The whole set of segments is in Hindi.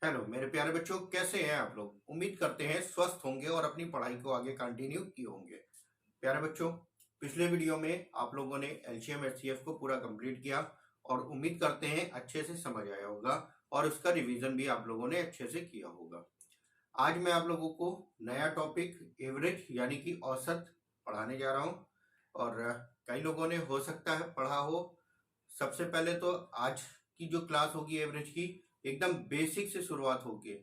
हेलो मेरे प्यारे बच्चों, कैसे हैं आप लोग। उम्मीद करते हैं स्वस्थ होंगे और अपनी पढ़ाई को आगे कंटिन्यू किए होंगे। प्यारे बच्चों, पिछले वीडियो में आप लोगों ने एलसीएम एचसीएफ को पूरा कंप्लीट किया और उम्मीद करते हैं अच्छे से समझ आया होगा और उसका रिवीजन भी आप लोगों ने अच्छे से किया होगा। आज मैं आप लोगों को नया टॉपिक एवरेज यानी कि औसत पढ़ाने जा रहा हूँ और कई लोगों ने हो सकता है पढ़ा हो। सबसे पहले तो आज की जो क्लास होगी एवरेज की, एकदम बेसिक से शुरुआत होगी।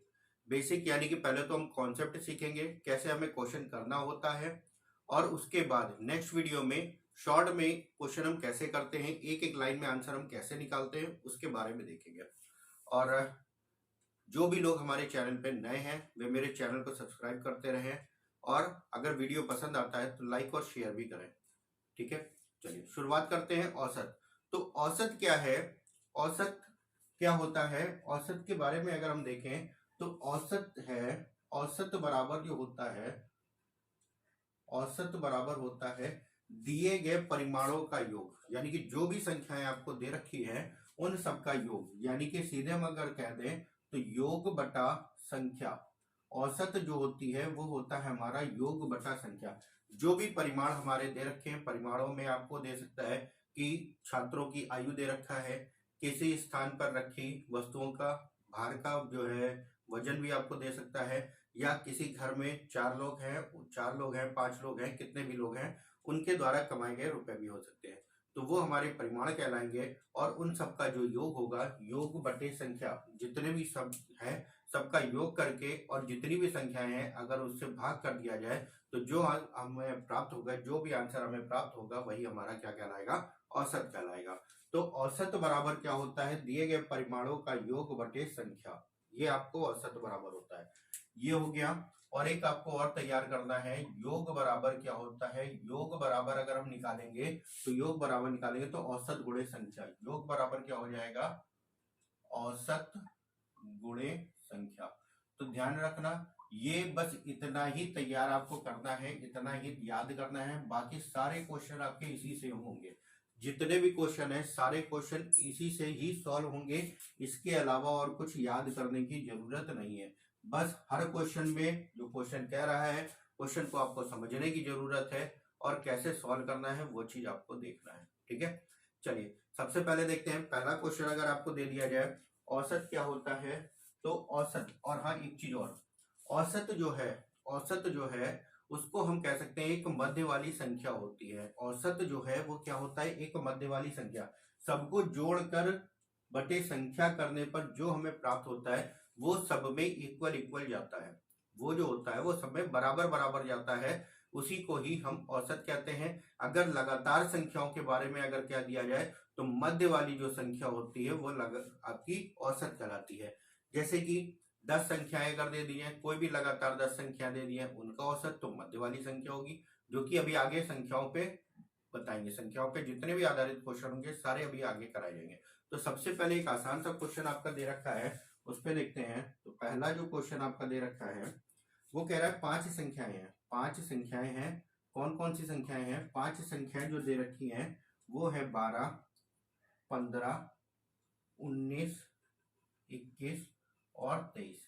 बेसिक यानी कि पहले तो हम कॉन्सेप्ट सीखेंगे, कैसे हमें क्वेश्चन करना होता है, और उसके बाद नेक्स्ट वीडियो में शॉर्ट में क्वेश्चन हम कैसे करते हैं, एक एक लाइन में आंसर हम कैसे निकालते हैं, उसके बारे में देखेंगे। और जो भी लोग हमारे चैनल पे नए हैं वे मेरे चैनल को सब्सक्राइब करते रहें और अगर वीडियो पसंद आता है तो लाइक और शेयर भी करें। ठीक है, चलिए शुरुआत करते हैं। औसत, तो औसत क्या है, औसत क्या होता है, औसत के बारे में अगर हम देखें तो औसत है, औसत बराबर जो होता है, औसत बराबर होता है दिए गए परिमाणों का योग, यानी कि जो भी संख्याएं आपको दे रखी है उन सब का योग, यानी कि सीधे हम अगर कह दें तो योग बटा संख्या। औसत जो होती है वो होता है हमारा योग बटा संख्या। जो भी परिमाण हमारे दे रखे हैं, परिमाणों में आपको दे सकता है कि छात्रों की आयु दे रखा है, किसी स्थान पर रखी वस्तुओं का भार का जो है वजन भी आपको दे सकता है, या किसी घर में चार लोग हैं, पांच लोग हैं, कितने भी लोग हैं उनके द्वारा कमाए गए रुपए भी हो सकते हैं। तो वो हमारे परिमाण कहलाएंगे और उन सबका जो योग होगा, योग बटे संख्या, जितने भी सब है सबका योग करके और जितनी भी संख्याएं हैं अगर उससे भाग कर दिया जाए तो जो हमें प्राप्त होगा, जो भी आंसर हमें प्राप्त होगा वही हमारा क्या कहलाएगा, औसत कहलाएगा। तो औसत बराबर क्या होता है, दिए गए परिमाणों का योग बटे संख्या, ये आपको औसत बराबर होता है। ये हो गया। और एक आपको और तैयार करना है, योग बराबर क्या होता है, योग बराबर अगर हम निकालेंगे तो योग बराबर निकालेंगे तो औसत गुणे संख्या, योग बराबर क्या हो जाएगा, औसत गुणे संख्या। तो ध्यान रखना, ये बस इतना ही तैयार आपको करना है, इतना ही याद करना है, बाकी सारे क्वेश्चन आपके इसी से होंगे। जितने भी क्वेश्चन है सारे क्वेश्चन इसी से ही सॉल्व होंगे, इसके अलावा और कुछ याद करने की जरूरत नहीं है। बस हर क्वेश्चन में जो क्वेश्चन कह रहा है क्वेश्चन को आपको समझने की जरूरत है और कैसे सॉल्व करना है वो चीज आपको देखना है। ठीक है, चलिए सबसे पहले देखते हैं पहला क्वेश्चन। अगर आपको दे दिया जाए औसत क्या होता है, तो औसत, और हाँ एक चीज और, औसत जो है, औसत जो है उसको हम कह सकते हैं एक मध्य वाली संख्या होती है। औसत जो है वो क्या होता है, एक मध्य वाली संख्या। सबको जोड़कर बटे संख्या करने पर जो हमें प्राप्त होता है वो सब में इक्वल इक्वल जाता है, वो जो होता है वो सब में बराबर बराबर जाता है, उसी को ही हम औसत कहते हैं। अगर लगातार संख्याओं के बारे में अगर क्या दिया जाए तो मध्य वाली जो संख्या होती है वो आपकी औसत कहलाती है। जैसे कि 10 संख्याएं अगर दे दी हैं, कोई भी लगातार 10 संख्या दे दी है उनका औसत तो मध्य वाली संख्या होगी, जो कि अभी आगे संख्याओं पे बताएंगे। संख्याओं पे जितने भी आधारित क्वेश्चन होंगे सारे अभी आगे कराए जाएंगे। तो सबसे पहले एक आसान सा क्वेश्चन आपका दे रखा है, उस पर देखते हैं। तो पहला जो क्वेश्चन आपका दे रखा है वो कह रहा है 5 संख्याएं हैं, 5 संख्याएं हैं। कौन कौन सी संख्याएं हैं, 5 संख्याएं जो दे रखी हैं वो है 12, 15, 19, 21 और 23।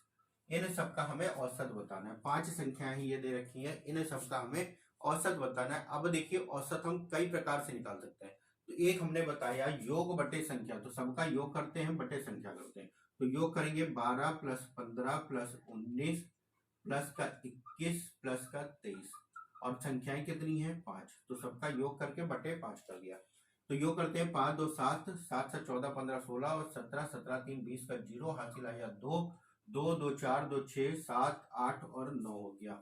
इन सबका हमें औसत बताना है। 5 संख्याएं ही ये दे रखी हैं, इन सबका हमें औसत बताना है। अब देखिए औसत हम कई प्रकार से निकाल सकते हैं। तो एक हमने बताया योग बटे संख्या, तो सबका योग करते हैं बटे संख्या करते हैं। तो योग करेंगे 12 प्लस 15 प्लस 19 प्लस का 21 प्लस का 23, और संख्याएं कितनी है 5, तो सबका योग करके बटे 5 कर दिया। तो योग करते हैं 5 2 7, 7 से 14 15 16 और 17 17 3 20 का 0 हासिल आया 2, 2 2 4 2 6 7 8 और 9 हो गया।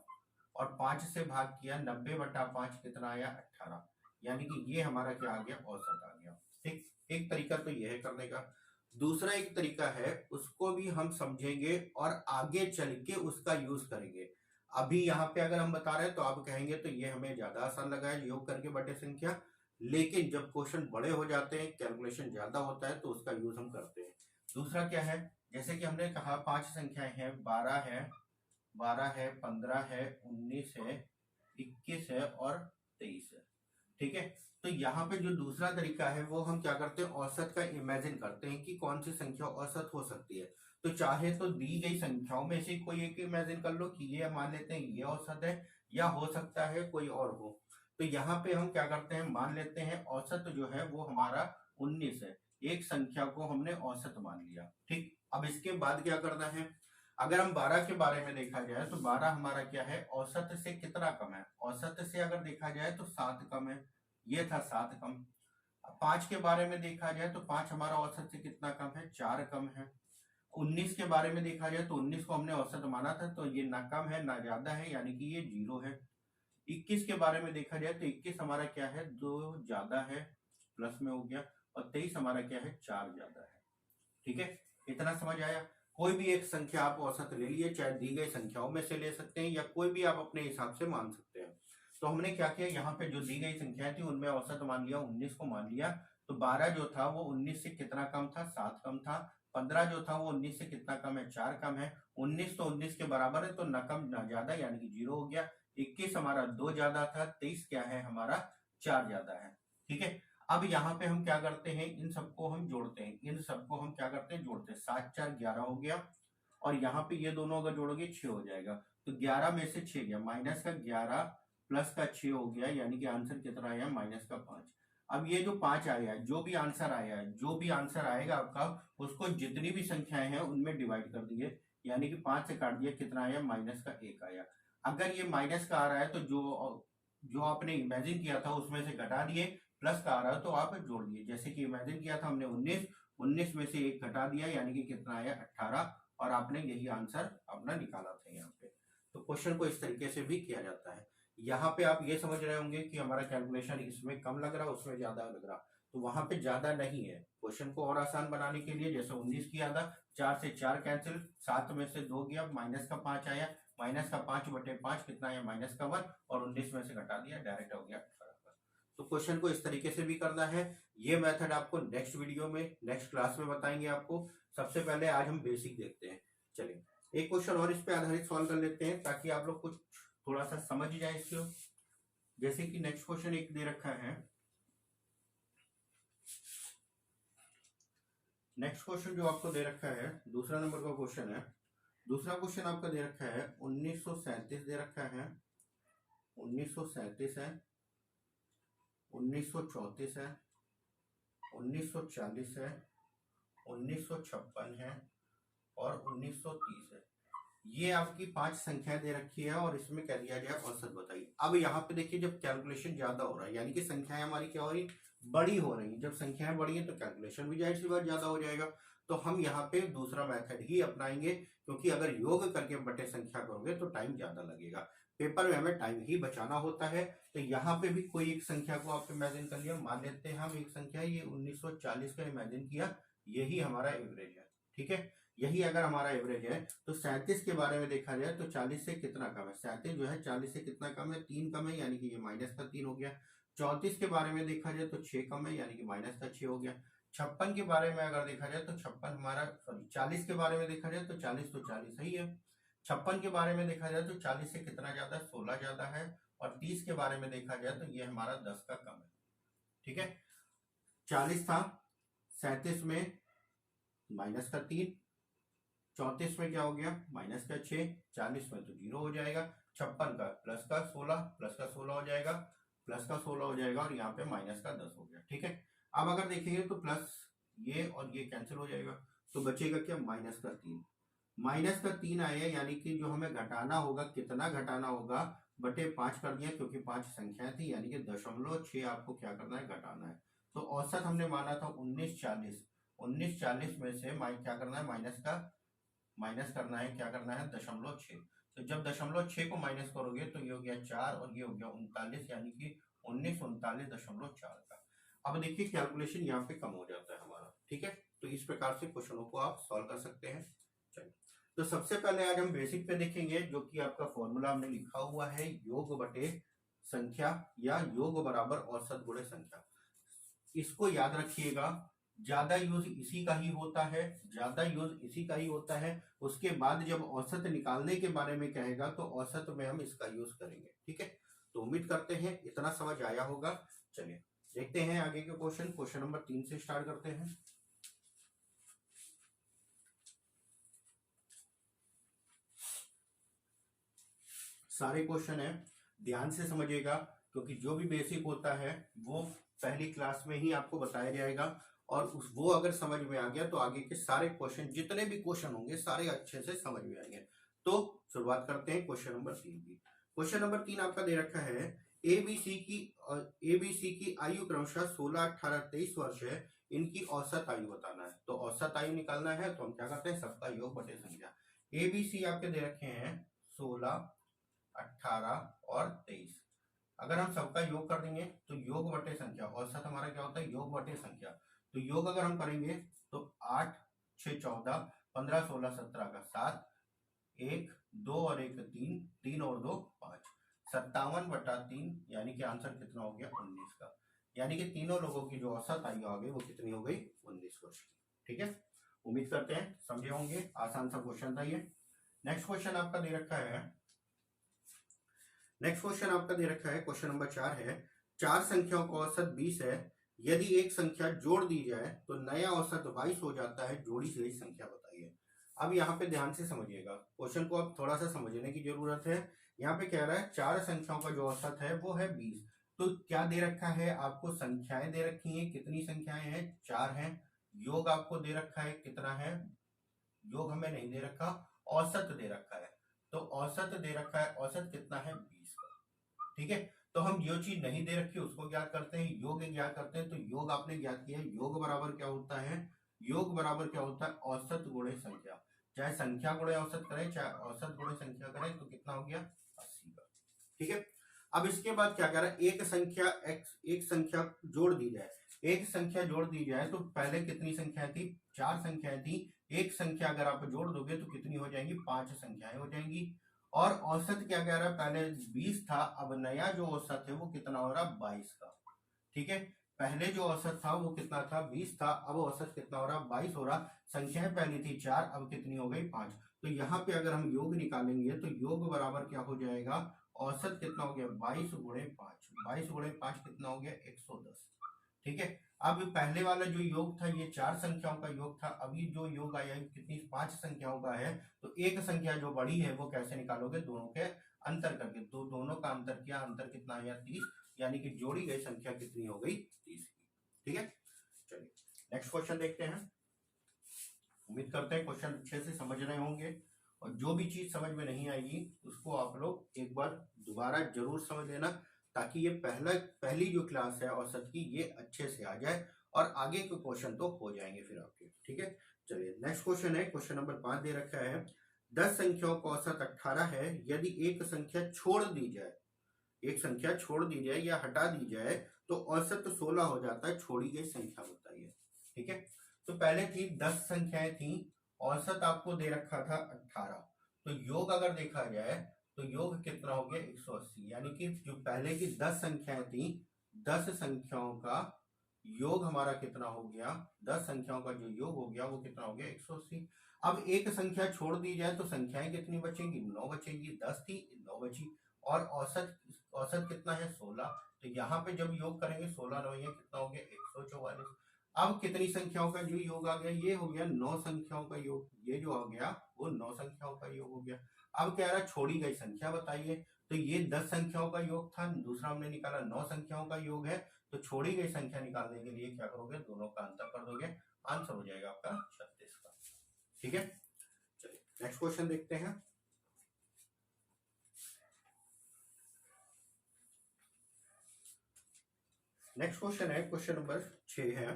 और 5 से भाग किया 90 बटा 5 कितना आया 18, यानी कि ये हमारा क्या आ गया, औसत आ गया। ठीक, एक तरीका तो यह है करने का। दूसरा एक तरीका है, उसको भी हम समझेंगे और आगे चल के उसका यूज करेंगे। अभी यहाँ पे अगर हम बता रहे हैं तो आप कहेंगे तो ये हमें ज्यादा आसान लगा है, योग करके बटे संख्या, लेकिन जब क्वेश्चन बड़े हो जाते हैं, कैलकुलेशन ज्यादा होता है तो उसका यूज हम करते हैं। दूसरा क्या है, जैसे कि हमने कहा 5 संख्याएं हैं, 12 है, 15 है, 19 है, 21 है और 23 है। ठीक है, तो यहाँ पे जो दूसरा तरीका है वो हम क्या करते हैं, औसत का इमेजिन करते हैं कि कौन सी संख्या औसत हो सकती है। तो तो चाहे तो दी गई संख्याओं में से कोई एक इमेजिन कर लो कि ये मान लेते हैं ये औसत है, या हो सकता है कोई और हो। तो यहाँ पे हम क्या करते हैं, मान लेते हैं औसत जो है वो हमारा 19 है। एक संख्या को हमने औसत मान लिया, ठीक। अब इसके बाद क्या करना है, अगर हम 12 के बारे में देखा जाए तो 12 हमारा क्या है, औसत से कितना कम है। औसत से अगर देखा जाए तो 7 कम है, ये था 7 कम। 5 के बारे में देखा जाए तो 5 हमारा औसत से कितना कम है, 4 कम है। 19 के बारे में देखा जाए तो 19 को हमने औसत माना था, तो ये ना कम है ना ज्यादा है, यानी कि ये 0 है। 21 के बारे में देखा जाए तो 21 हमारा क्या है, 2 ज्यादा है, प्लस में हो गया। और 23 हमारा क्या है, 4 ज्यादा है। ठीक है, इतना समझ आया। कोई भी एक संख्या आप औसत ले लिए, चाहे दी गई संख्याओं में से ले सकते हैं या कोई भी आप अपने हिसाब से मान सकते हैं। तो हमने क्या किया, यहाँ पे जो दी गई संख्या थी उनमें औसत मान लिया, 19 को मान लिया। तो 12 जो था वो 19 से कितना कम था, 7 कम था। 15 जो था वो 19 से कितना कम है, 4 कम है। 19 तो 19 के बराबर है, तो न कम न ज्यादा, यानी कि 0 हो गया। 21 हमारा 2 ज्यादा था, 23 क्या है हमारा, 4 ज्यादा है। ठीक है, अब यहाँ पे हम क्या करते हैं, इन सबको हम जोड़ते हैं, इन सबको हम क्या करते हैं, जोड़ते हैं। 7 4 11 हो गया, और यहाँ पे ये दोनों अगर जोड़ोगे 6 हो जाएगा। तो 11 में से 6 गया, माइनस का 11 प्लस का 6 हो गया, यानी कि आंसर कितना आया, माइनस का 5। अब ये जो 5 आया है, जो भी आंसर आया है, जो भी आंसर आएगा आपका, उसको जितनी भी संख्याएं हैं उनमें डिवाइड कर दिए, यानी कि 5 से काट दिया, कितना आया, माइनस का 1 आया। अगर ये माइनस का आ रहा है तो जो आपने इमेजिन किया था उसमें से घटा दिए, प्लस का आ रहा है तो आप जोड़ दिए। जैसे कि इमेजिन किया था हमने 19 में से 1 घटा दिया, यानी कि कितना आया, 18, और आपने यही आंसर अपना निकाला था यहाँ पे। तो क्वेश्चन को इस तरीके से भी किया जाता है। यहाँ पे आप ये समझ रहे होंगे कि हमारा कैलकुलेशन इसमें कम लग रहा, उसमें ज्यादा लग रहा, तो वहां पे ज्यादा नहीं है। क्वेश्चन को और आसान बनाने के लिए, जैसे 19 किया था, 4 से 4 कैंसिल, 7 में से 2 गया, माइनस का 5 आया, माइनस का 5/5 कितना आया, माइनस का 1, और 19 में से घटा दिया, डायरेक्ट हो गया 18। तो क्वेश्चन को इस तरीके से भी करना है। ये मेथड आपको नेक्स्ट वीडियो में, नेक्स्ट क्लास में बताएंगे आपको। सबसे पहले आज हम बेसिक देखते हैं। चलिए एक क्वेश्चन और इस पे आधारित सॉल्व कर लेते हैं, ताकि आप लोग कुछ थोड़ा सा समझ जाए इसको। जैसे कि नेक्स्ट क्वेश्चन एक दे रखा है, नेक्स्ट क्वेश्चन जो आपको दे रखा है, दूसरा नंबर का क्वेश्चन है। दूसरा क्वेश्चन आपका दे रखा है 1937 दे रखा है, 1937 है, 1934 है, 1940 है, 1956 है, और 1930 है। ये आपकी 5 संख्याएं दे रखी है, और इसमें कह दिया गया औसत बताइए। अब यहाँ पे देखिए, जब कैलकुलेशन ज्यादा हो रहा है, यानी कि संख्याएं हमारी क्या हो रही, बड़ी हो रही है। जब संख्याएं बड़ी है तो कैलकुलेशन भी जाहिर सी बात ज्यादा हो जाएगा। तो हम यहाँ पे दूसरा मेथड ही अपनाएंगे, क्योंकि अगर योग करके बटे संख्या करोगे तो टाइम ज्यादा लगेगा। पेपर में हमें टाइम ही बचाना होता है। तो यहाँ पे भी कोई एक संख्या को आप इमेजिन कर लिया, मान लेते हैं हम एक संख्या, ये 1940 का इमेजिन किया, यही हमारा एवरेज है। ठीक है, यही अगर हमारा एवरेज है, तो 37 के बारे में देखा जाए तो 40 से कितना कम है, 37 जो है 40 से कितना कम है, 3 कम है, यानी कि ये माइनस का 3 हो गया। 34 के बारे में देखा जाए तो 6 कम है, यानी कि माइनस का 6 हो गया। 56 के बारे में अगर देखा जाए तो 56 हमारा, सॉरी 40 के बारे में देखा जाए तो 40 तो 40 ही है। 56 के बारे में देखा जाए तो 40 से कितना ज्यादा, 16 ज्यादा है। और 30 के बारे में देखा जाए तो ये हमारा 10 का कम है। ठीक है, 40 था, 37 में माइनस का 3, 34 में क्या हो गया, माइनस का 6, 40 में तो 0 हो जाएगा। 56 का प्लस का 16, प्लस का 16 हो जाएगा, प्लस का 16 हो जाएगा, और यहाँ पे माइनस का 10 हो गया। ठीक है, अब अगर देखेंगे तो प्लस ये और ये कैंसिल हो जाएगा, तो बचेगा क्या, माइनस का 3। माइनस का 3 आया, यानी कि जो हमें घटाना होगा, कितना घटाना होगा, बटे 5 कर दिया, क्योंकि 5 संख्या थी, यानी कि 0.6 आपको क्या करना है, घटाना है। तो औसत हमने माना था 1940, 1940 में से क्या करना है, माइनस करना है, क्या करना है, 0.6। तो जब 0.6 को माइनस करोगे तो ये हो गया 4, और ये हो गया 39, यानी कि 1939.4 का। अब देखिए कैलकुलेशन यहाँ पे कम हो जाता है हमारा। ठीक है, तो इस प्रकार से क्वेश्चनों को आप सॉल्व कर सकते हैं। चलिए, तो सबसे पहले आज हम बेसिक पे देखेंगे, जो कि आपका फॉर्मूला हमने लिखा हुआ है, योग बटे संख्या, या योग बराबर औसत गुणे संख्या। इसको याद रखिएगा, ज्यादा यूज इसी का ही होता है, ज्यादा यूज इसी का ही होता है। उसके बाद जब औसत निकालने के बारे में कहेगा तो औसत में हम इसका यूज करेंगे। ठीक है, तो उम्मीद करते हैं इतना समझ आया होगा। चलिए देखते हैं आगे के क्वेश्चन। क्वेश्चन नंबर 3 से स्टार्ट करते हैं। सारे क्वेश्चन है, ध्यान से समझिएगा, क्योंकि जो भी बेसिक होता है वो पहली क्लास में ही आपको बताया जाएगा, और वो अगर समझ में आ गया तो आगे के सारे क्वेश्चन, जितने भी क्वेश्चन होंगे सारे अच्छे से समझ में आएंगे। तो शुरुआत करते हैं क्वेश्चन नंबर 3 की। क्वेश्चन नंबर 3 आपका दे रखा है, एबीसी की आयु क्रमशः 16, 18, 23 वर्ष है, इनकी औसत आयु बताना है। तो औसत आयु निकालना है तो हम क्या करते हैं, सबका योग बटे संख्या। एबीसी आपके दे रखे हैं 16, 18 और 23। अगर हम सबका योग कर देंगे तो योग बटे संख्या, औसत हमारा क्या होता है, योग बटे संख्या। तो योग अगर हम करेंगे तो 8, 6, 14, 15, 16, 17 का 7, 1, 2 और 1 3, 3 और 2 5, 57/3, यानी कि आंसर कितना हो गया, 19 का। यानी कि तीनों लोगों की जो औसत आयु आ गई वो कितनी हो गई, 19 वर्ष की। ठीक है, उम्मीद करते हैं समझे होंगे, आसान सा क्वेश्चन था ये। नेक्स्ट क्वेश्चन आपका दे रखा है, क्वेश्चन नंबर 4 है, 4 संख्याओं का औसत 20 है, यदि एक संख्या जोड़ दी जाए तो नया औसत 22 हो जाता है, जोड़ी गई संख्या बताइए। अब यहाँ पे ध्यान से समझिएगा, क्वेश्चन को अब थोड़ा सा समझने की जरूरत है। यहाँ पे कह रहा है 4 संख्याओं का जो औसत है वो है 20। तो क्या दे रखा है आपको, संख्याएं दे रखी हैं, कितनी संख्याएं हैं, 4 हैं। योग आपको दे रखा है, कितना है, योग हमें नहीं दे रखा, औसत दे रखा है। तो औसत दे रखा है, औसत कितना है, 20 का। ठीक है, तो हम जो चीज नहीं दे रखी उसको ज्ञात करते हैं, योग ज्ञात करते हैं। तो योग आपने ज्ञात किया, योग बराबर क्या होता है, योग बराबर क्या होता है, औसत गुणे संख्या। चाहे संख्या गुणे औसत करें, चाहे औसत गुणे संख्या करें, तो कितना हो गया, 80 का। ठीक है, अब इसके बाद क्या कह रहा है, एक संख्या जोड़ दी जाए। एक संख्या जोड़ दी जाए तो पहले कितनी संख्या थी, 4 संख्याएं थी। एक संख्या अगर आप जोड़ दोगे तो कितनी हो जाएंगी, 5 संख्याएं हो जाएंगी। और औसत क्या कह रहा है, पहले 20 था, अब नया जो औसत है वो कितना हो रहा, 22 का। ठीक है, पहले जो औसत था वो कितना था, 20 था, अब औसत कितना हो रहा, 22 हो रहा। संख्याएं पहली थी 4, अब कितनी हो गई, 5। तो यहाँ पे अगर हम योग निकालेंगे तो योग बराबर क्या हो जाएगा, औसत कितना हो गया, 22 गुणे 5। 22 गुणे 5 कितना हो गया, 110। ठीक है, अब पहले वाला जो योग था ये 4 संख्याओं का योग था, अभी जो योग आया कितनी, 5 संख्याओं का है। तो एक संख्या जो बड़ी है वो कैसे निकालोगे, दोनों के अंतर करके। तो दोनों का अंतर किया, अंतर कितना आया, 30, यानी कि जोड़ी गई संख्या कितनी हो गई, 30 की। ठीक है, चलिए नेक्स्ट क्वेश्चन देखते हैं। उम्मीद करते हैं क्वेश्चन अच्छे से समझ रहे होंगे, और जो भी चीज समझ में नहीं आएगी उसको आप लोग एक बार दोबारा जरूर समझ लेना, ताकि ये पहली जो क्लास है औसत की ये अच्छे से आ जाए, और आगे के क्वेश्चन तो हो जाएंगे फिर आपके। ठीक है, चलिए नेक्स्ट क्वेश्चन है, क्वेश्चन नंबर 5 दे रखा है, 10 संख्याओं का औसत 18 है, यदि एक संख्या छोड़ दी जाए, एक संख्या छोड़ दी जाए या हटा दी जाए तो औसत 16 हो जाता है, छोड़ी गई संख्या बताइए। ठीक है, तो पहले थी 10 संख्याएं थी, औसत आपको दे रखा था 18। तो योग अगर देखा जाए तो योग कितना हो गया, 180। यानी कि जो पहले की 10 संख्याएं थी, 10 संख्याओं का योग हमारा कितना हो गया, 10 संख्याओं का जो योग हो गया वो कितना हो गया, 180। अब एक संख्या छोड़ दी जाए तो संख्याएं कितनी बचेंगी, 9 बचेंगी। 10 थी, 9 बची, और औसत कितना है, 16। तो यहाँ पे जब योग करेंगे 16 नवैया कितना हो गया, 144। अब कितनी संख्याओं का जो योग आ गया, ये हो गया 9 संख्याओं का योग, ये जो आ गया वो 9 संख्याओं का योग हो गया। अब कह रहा है छोड़ी गई संख्या बताइए। तो ये 10 संख्याओं का योग था, दूसरा हमने निकाला 9 संख्याओं का योग है। तो छोड़ी गई संख्या निकालने के लिए क्या करोगे, दोनों का अंतर कर दोगे, आंसर हो जाएगा आपका 36 का। ठीक है, चलिए नेक्स्ट क्वेश्चन देखते हैं। नेक्स्ट क्वेश्चन है, क्वेश्चन नंबर 6 है।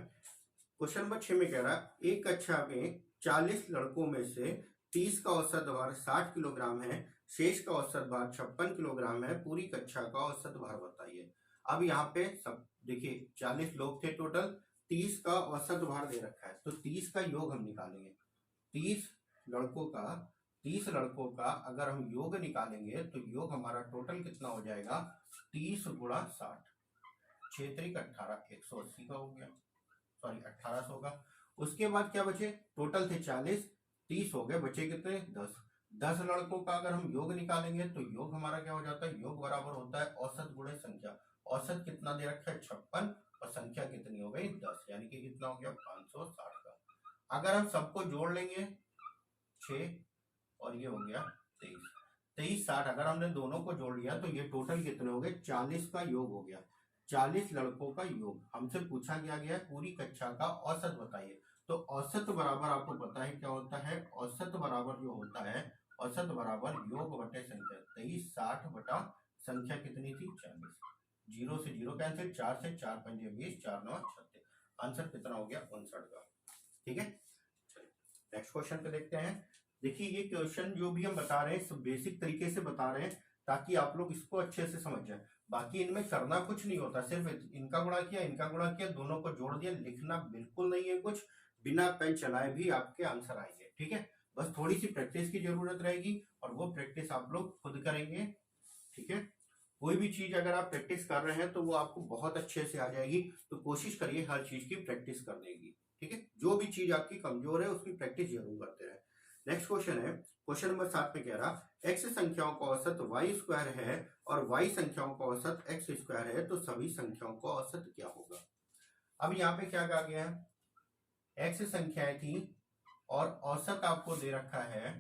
क्वेश्चन नंबर 6 में कह रहा है, एक कक्षा में 40 लड़कों में से 30 का औसत भार 60 किलोग्राम है, शेष का औसत भार 56 किलोग्राम है, पूरी कक्षा का औसत भार बताइए। अब यहाँ पे सब देखिए, 40 लोग थे टोटल, 30 का औसत भार दे रखा है, तो 30 का योग हम निकालेंगे। 30 लड़कों का 30 लड़कों का अगर हम योग निकालेंगे तो योग हमारा टोटल कितना हो जाएगा, 30 गुणा 60, 6 3 18, 180 का हो गया, सॉरी 1800 का। उसके बाद क्या बचे, टोटल थे 40, 30 हो गए, बचे कितने, 10। 10 लड़कों का अगर हम योग निकालेंगे तो योग हमारा क्या हो जाता है, योग बराबर होता है औसत गुणे संख्या। औसत कितना दे रखा है, 56, और संख्या कितनी हो गई, 10, यानी कि कितना हो गया, 560 का। अगर हम सबको जोड़ लेंगे 6 और ये हो गया 23, 23, 60 अगर हमने दोनों को जोड़ लिया तो ये टोटल कितने हो गए, 40 का योग हो गया। 40 लड़कों का योग। हमसे पूछा गया है पूरी कक्षा का औसत बताइए। तो औसत बराबर आपको पता है क्या होता है, औसत बराबर जो होता है, औसत बराबर योग बटे संख्या। 23, 60 बटा संख्या कितनी थी, 40। 0 से 0 कैंसिल, 4 से 4 पंजे 20, 4 9 36। आंसर कितना हो गया, 59 का। ठीक है, नेक्स्ट क्वेश्चन पे देखते हैं। देखिए ये क्वेश्चन जो भी हम बता रहे हैं सब बेसिक तरीके से बता रहे हैं ताकि आप लोग इसको अच्छे से समझ जाए। बाकी इनमें करना कुछ नहीं होता, सिर्फ इनका गुणा किया, इनका गुणा किया, दोनों को जोड़ दिया, लिखना बिल्कुल नहीं है कुछ, बिना पेन चलाए भी आपके आंसर आएंगे। ठीक है, बस थोड़ी सी प्रैक्टिस की जरूरत रहेगी और वो प्रैक्टिस आप लोग खुद करेंगे। ठीक है, कोई भी चीज अगर आप प्रैक्टिस कर रहे हैं तो वो आपको बहुत अच्छे से आ जाएगी, तो कोशिश करिए हर चीज की प्रैक्टिस करने की। ठीक है, जो भी चीज आपकी कमजोर है उसकी प्रैक्टिस जरूर करते रहे। नेक्स्ट क्वेश्चन है, क्वेश्चन नंबर 7 में कह रहा x संख्याओं का औसत y स्क्वायर है और y संख्याओं का औसत x स्क्वायर है, तो सभी संख्याओं का औसत क्या होगा। अब यहाँ पे क्या कहा गया है, x संख्याएं थी और औसत आपको दे रखा है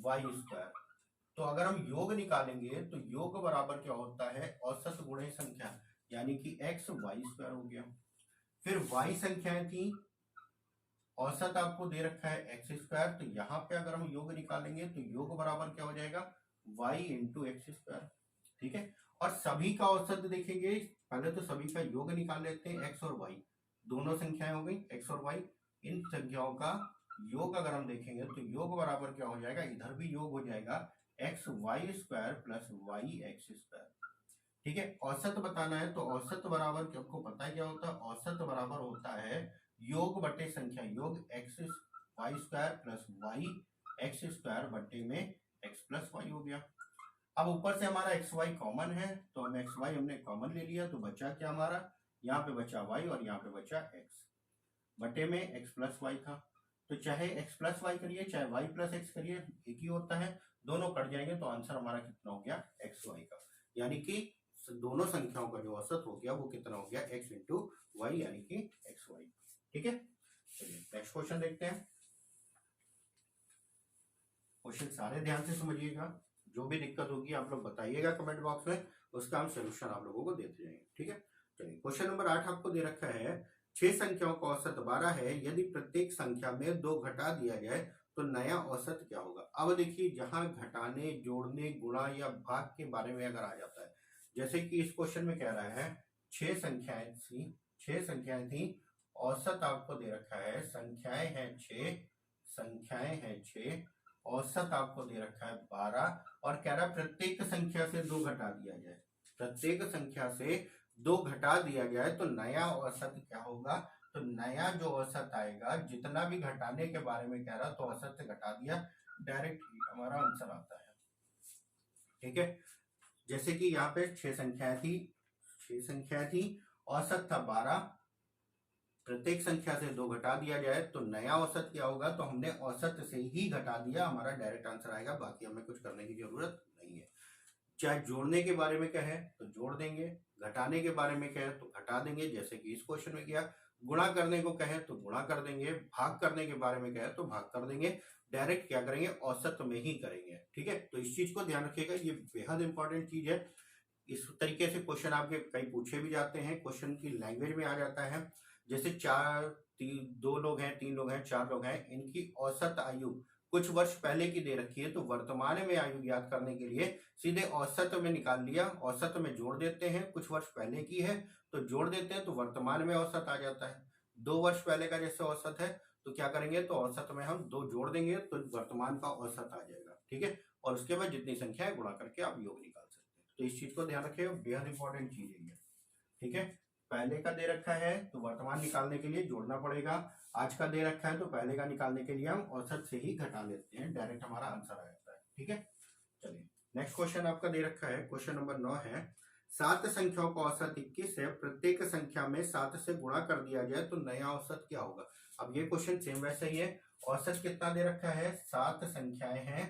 y स्क्वायर। तो अगर हम योग निकालेंगे तो योग बराबर क्या होता है, औसत गुणे संख्या, यानी कि x y स्क्वायर हो गया। फिर y संख्याएं थी, औसत आपको दे रखा है एक्स स्क्वायर, तो यहाँ पे अगर हम योग निकालेंगे तो योग बराबर क्या हो जाएगा, y इंटू एक्स स्क्वायर। ठीक है, और सभी का औसत देखेंगे, पहले तो सभी का योग निकाल लेते हैं, x और y दोनों संख्याएं हो गई, x और y। इन संख्याओं का योग अगर हम देखेंगे तो योग बराबर क्या हो जाएगा, इधर भी योग हो जाएगा X Y square plus Y X square. ठीक है, औसत बताना है तो औसत बराबर आपको पता है क्या होता है, औसत बराबर होता है योग बटे संख्या, योग X Y square plus Y X square बटे में एक्स प्लस वाई हो गया। अब ऊपर से हमारा एक्स वाई कॉमन है तो हम एक्स वाई हमने कॉमन ले लिया, तो बचा क्या हमारा, यहाँ पे बचा वाई और यहाँ पे बचा एक्स बटे में एक्स प्लस वाई था। तो चाहे एक्स प्लस वाई करिए चाहे वाई प्लस एक्स करिए एक ही होता है, दोनों कट जाएंगे तो आंसर हमारा कितना हो गया, एक्स वाई का। यानी कि दोनों संख्याओं का जो औसत हो गया वो कितना हो गया, एक्स इंटू वाई यानी कि एक्स वाई। ठीक है, चलिए नेक्स्ट क्वेश्चन देखते हैं। क्वेश्चन सारे ध्यान से समझिएगा, जो भी दिक्कत होगी आप लोग बताइएगा कमेंट बॉक्स में, उसका हम सोल्यूशन आप लोगों को देते जाएंगे। ठीक है, चलिए क्वेश्चन नंबर 8 आपको दे रखा है, 6 संख्याओं का औसत 12 है, यदि प्रत्येक संख्या में 2 घटा दिया जाए तो नया औसत क्या होगा। अब देखिए जहां घटाने, जोड़ने, गुणा या भाग के बारे में अगर आ जाता है, जैसे कि इस क्वेश्चन में कह रहा है 6 संख्याएं थी, औसत आपको दे रखा है, संख्याएं हैं 6, औसत आपको दे रखा है 12 और कह रहा है प्रत्येक संख्या से 2 घटा दिया जाए, प्रत्येक संख्या से 2 घटा दिया जाए तो नया औसत क्या होगा। तो नया जो औसत आएगा, जितना भी घटाने के बारे में कह रहा तो औसत से घटा दिया, डायरेक्ट हमारा आंसर आता है। ठीक है, जैसे कि यहाँ पे 6 संख्याएं थी, औसत था 12, प्रत्येक संख्या से 2 घटा दिया जाए तो नया औसत क्या होगा, तो हमने औसत से ही घटा दिया, हमारा डायरेक्ट आंसर आएगा, बाकी हमें कुछ करने की जरूरत नहीं है। चाहे जोड़ने के बारे में कहे तो जोड़ देंगे, घटाने के बारे में कहे तो घटा देंगे, जैसे कि इस क्वेश्चन में किया, गुणा करने को कहे तो गुणा कर देंगे, भाग करने के बारे में कहे तो भाग कर देंगे, डायरेक्ट क्या करेंगे, औसत में ही करेंगे। ठीक है, तो इस चीज को ध्यान रखिएगा, ये बेहद इंपॉर्टेंट चीज है। इस तरीके से क्वेश्चन आपके कई पूछे भी जाते हैं, क्वेश्चन की लैंग्वेज में आ जाता है। जैसे 2 लोग हैं, 3 लोग हैं, 4 लोग हैं, इनकी औसत आयु कुछ वर्ष पहले की दे रखी है, तो वर्तमान में आयु ज्ञात करने के लिए सीधे औसत में निकाल लिया, औसत में जोड़ देते हैं, कुछ वर्ष पहले की है तो जोड़ देते हैं तो वर्तमान में औसत आ जाता है। 2 वर्ष पहले का जैसे औसत है तो क्या करेंगे, तो औसत में हम 2 जोड़ देंगे तो वर्तमान का औसत आ जाएगा। ठीक है, और उसके बाद जितनी संख्या है गुणा करके आप योग निकाल सकते हैं। तो इस चीज को ध्यान रखिएगा, बेहद इंपॉर्टेंट चीज है ये। ठीक है, पहले का दे रखा है तो वर्तमान निकालने के लिए जोड़ना पड़ेगा, आज का दे रखा है तो पहले का निकालने के लिए हम औसत से ही घटा लेते हैं, डायरेक्ट हमारा आंसर आ जाता है। ठीक है, चलिए नेक्स्ट क्वेश्चन आपका दे रखा है, क्वेश्चन नंबर 9 है, 7 संख्याओं का औसत 21 है, प्रत्येक संख्या में 7 से गुणा कर दिया जाए तो नया औसत क्या होगा। अब ये क्वेश्चन सेम वैसे ही है, औसत कितना दे रखा है, 7 संख्याएं हैं,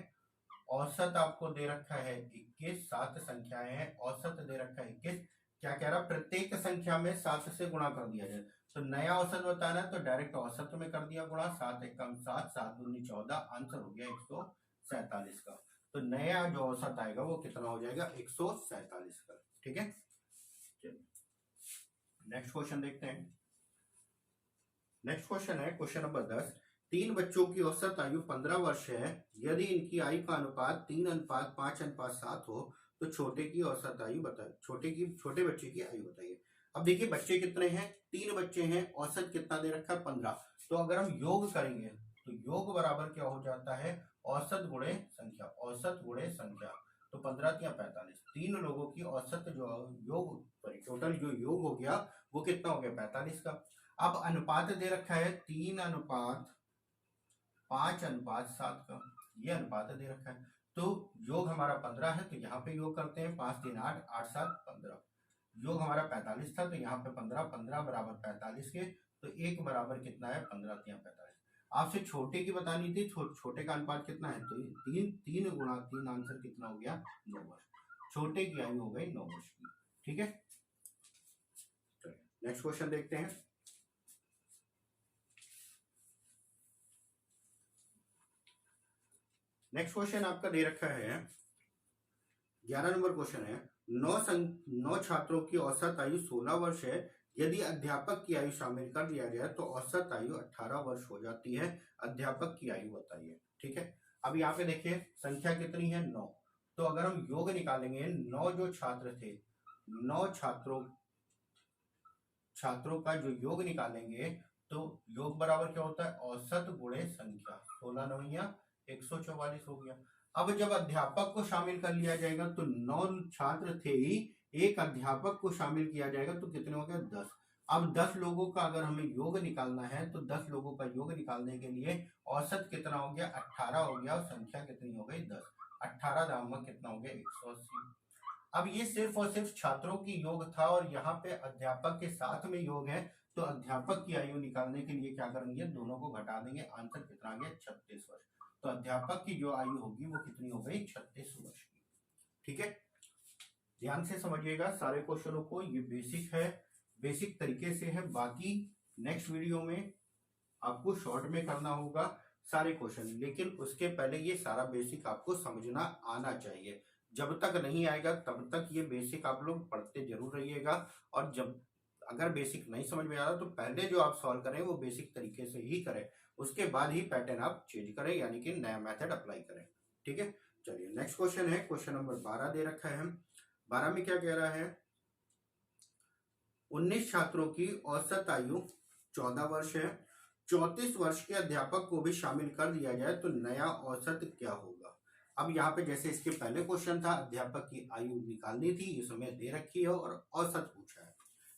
औसत आपको दे रखा है 21, 7 संख्याएं हैं, औसत दे रखा है 21, क्या कह रहा, प्रत्येक संख्या में 7 से गुणा कर दिया जाए, तो नया औसत बताना है तो डायरेक्ट औसत में कर दिया गुणा, 7 एकम 7, 7 दूनी 14, आंसर हो गया 147 का। तो नया जो औसत आएगा वो कितना हो जाएगा 147 का। ठीक है, नेक्स्ट क्वेश्चन देखते हैं। नेक्स्ट क्वेश्चन है क्वेश्चन नंबर 10। 3 बच्चों की औसत आयु 15 वर्ष है। यदि इनकी आयु का अनुपात 3:5:7 हो तो छोटे की औसत आयु बताइए। छोटे बच्चे की आयु बताइए। अब देखिए बच्चे कितने हैं, 3 बच्चे हैं, औसत कितना दे रखा है 15। तो अगर हम योग करेंगे तो योग बराबर क्या हो जाता है, औसत गुणे संख्या, औसत गुणे संख्या। तो 15 या 45, 3 लोगों की औसत जो योग टोटल जो योग हो गया वो कितना हो गया 45 का। अब अनुपात दे रखा है 3:5:7 का, ये अनुपात दे रखा है। तो योग हमारा 15 है तो यहाँ पे योग करते हैं, 5 3 8 8 7 15। योग हमारा 45 था तो यहाँ पे 15, 15 बराबर 45 के, तो एक बराबर कितना है 15 3 45। आपसे छोटे की बतानी थी, छोटे का अनुपात कितना है, तो 3 गुणा 3 आंसर कितना हो गया 9 वर्ष। छोटे की आयु हो गई 9 वर्ष की। ठीक है, नेक्स्ट क्वेश्चन देखते हैं। नेक्स्ट क्वेश्चन आपका दे रखा है 11 नंबर क्वेश्चन है। 9 छात्रों की औसत आयु 16 वर्ष है। यदि अध्यापक की आयु शामिल कर दिया जाए तो औसत आयु 18 वर्ष हो जाती है। अध्यापक की आयु बताइए। ठीक है, अब यहाँ पे देखिए संख्या कितनी है 9। तो अगर हम योग निकालेंगे, 9 जो छात्र थे, 9 छात्रों का जो योग निकालेंगे तो योग बराबर क्या होता है, औसत गुणे संख्या। 16 9 144 हो गया। अब जब अध्यापक को शामिल कर लिया जाएगा तो 9 छात्र थे ही, एक अध्यापक को शामिल किया जाएगा तो कितने हो गए 10। अब 10 लोगों का अगर हमें योग निकालना है तो 10 लोगों का योग निकालने के लिए औसत कितना हो गया 18 हो गया और संख्या कितनी हो गई 10। 18 दाम कितना हो गया 180। अब ये सिर्फ और सिर्फ छात्रों की योग था और यहाँ पे अध्यापक के साथ में योग है, तो अध्यापक की आयु निकालने के लिए क्या करेंगे, दोनों को घटा देंगे, आंसर कितना आ गया 36 वर्ष। तो अध्यापक की जो आयु होगी वो कितनी हो गई 36 वर्ष की। ठीक है, ध्यान से समझिएगा सारे क्वेश्चनों को, ये बेसिक है, बेसिक तरीके से है। बाकी नेक्स्ट वीडियो में आपको शॉर्ट में करना होगा सारे क्वेश्चन, लेकिन उसके पहले ये सारा बेसिक आपको समझना आना चाहिए। जब तक नहीं आएगा तब तक ये बेसिक आप लोग पढ़ते जरूर रहिएगा। और जब अगर बेसिक नहीं समझ में आ रहा तो पहले जो आप सॉल्व करें वो बेसिक तरीके से ही करें, उसके बाद ही पैटर्न आप चेंज करें, यानी कि नया मेथड अप्लाई करें। ठीक है, चलिए नेक्स्ट क्वेश्चन है क्वेश्चन नंबर 12 दे रखा है। 12 में क्या कह रहा है, 19 छात्रों की औसत आयु 14 वर्ष है। 34 वर्ष के अध्यापक को भी शामिल कर दिया जाए तो नया औसत क्या होगा। अब यहाँ पे जैसे इसके पहले क्वेश्चन था, अध्यापक की आयु निकालनी थी, ये समय दे रखी है और औसत पूछा है।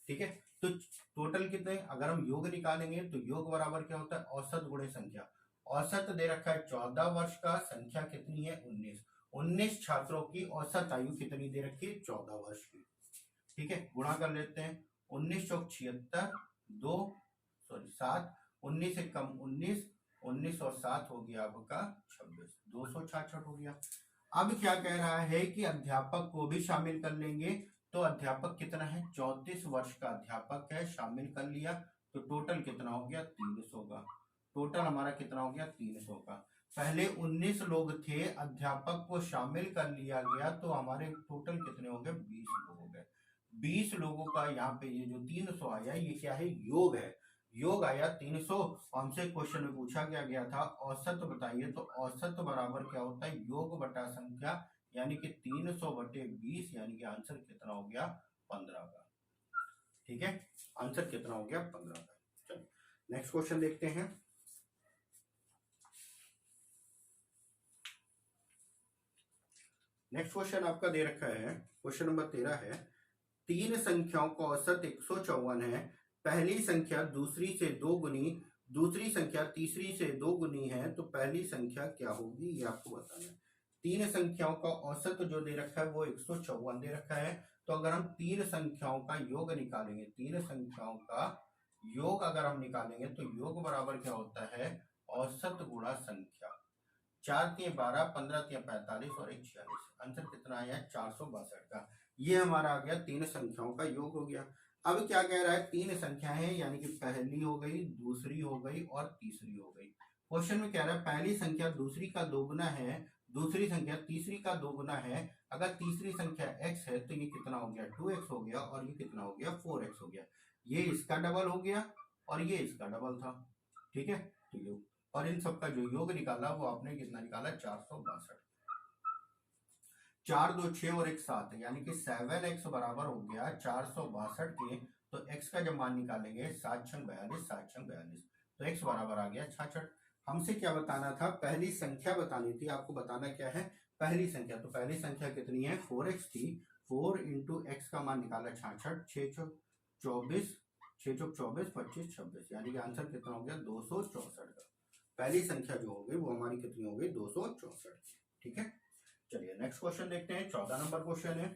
ठीक है, तो टोटल कितने, अगर हम योग निकालेंगे तो योग बराबर क्या होता है औसत गुणे संख्या। औसत दे रखा है 14 वर्ष का, संख्या कितनी है 19। 19 छात्रों की औसत आयु कितनी दे रखी है 14 वर्ष की। ठीक है, गुणा कर लेते हैं, 19 चौक 76, 7, 19 से कम 19, 19 और 7 हो गया आपका 26, 266 हो गया। अब क्या कह रहा है कि अध्यापक को भी शामिल कर लेंगे, तो अध्यापक कितना है 34 वर्ष का अध्यापक है, शामिल कर लिया तो टोटल कितना हो गया 300 का। टोटल हमारा कितना हो गया 300 का। पहले 19 लोग थे, अध्यापक को शामिल कर लिया गया तो हमारे टोटल कितने हो गए 20 लोग हो गए। 20 लोगों का यहाँ पे ये जो 300 आया ये क्या है, योग है। योग आया 300। हमसे क्वेश्चन में पूछा गया था औसत बताइए, तो औसत बराबर क्या होता है योग बटा संख्या, यानी कि 300 बटे 20, यानी कि आंसर कितना हो गया 15 का। ठीक है, आंसर कितना हो गया 15 का। चलिए नेक्स्ट क्वेश्चन देखते हैं। नेक्स्ट क्वेश्चन आपका दे रखा है क्वेश्चन नंबर 13 है। 3 संख्याओं का औसत 154 है। पहली संख्या दूसरी से 2 गुनी, दूसरी संख्या तीसरी से 2 गुनी है, तो पहली संख्या क्या होगी ये आपको बताना है। 3 संख्याओं का औसत जो दे रखा है वो 154 दे रखा है। तो अगर हम 3 संख्याओं का योग निकालेंगे, 3 संख्याओं का योग अगर हम निकालेंगे तो योग बराबर क्या होता है औसत गुणा संख्या। 4 3 12, 15 3 45 और 1 46, आंसर कितना आया 462 का। ये हमारा आ गया 3 संख्याओं का योग हो गया। अब क्या कह रहा है 3 संख्या है, यानी कि पहली हो गई, दूसरी हो गई और तीसरी हो गई। क्वेश्चन में कह रहा है पहली संख्या दूसरी का दोगुना है दूसरी संख्या तीसरी का 2 गुना है। अगर तीसरी संख्या x है तो ये कितना हो गया 2x हो गया, और ये कितना हो गया 4x हो गया। ये इसका डबल हो गया और ये इसका डबल था। ठीक है, तो ये और इन सबका जो योग निकाला वो आपने कितना निकाला 462। 4 2 6 और 1 7, यानी कि 7x बराबर हो गया 462 के। तो x का जब मान निकालेंगे 7 6 42, 7 6 42, तो x बराबर आ गया 66। हमसे क्या बताना था, पहली संख्या बतानी थी। आपको बताना क्या है, पहली संख्या। तो पहली संख्या कितनी है 4x थी। 4 इंटू एक्स का मान निकाला 66, 6 चौक 24, 6 चौक 24, 25 26, यानी कि आंसर कितना हो गया 264 का। पहली संख्या जो होगी वो हमारी कितनी हो गई 264। ठीक है, चलिए नेक्स्ट क्वेश्चन देखते हैं। 14 नंबर क्वेश्चन है।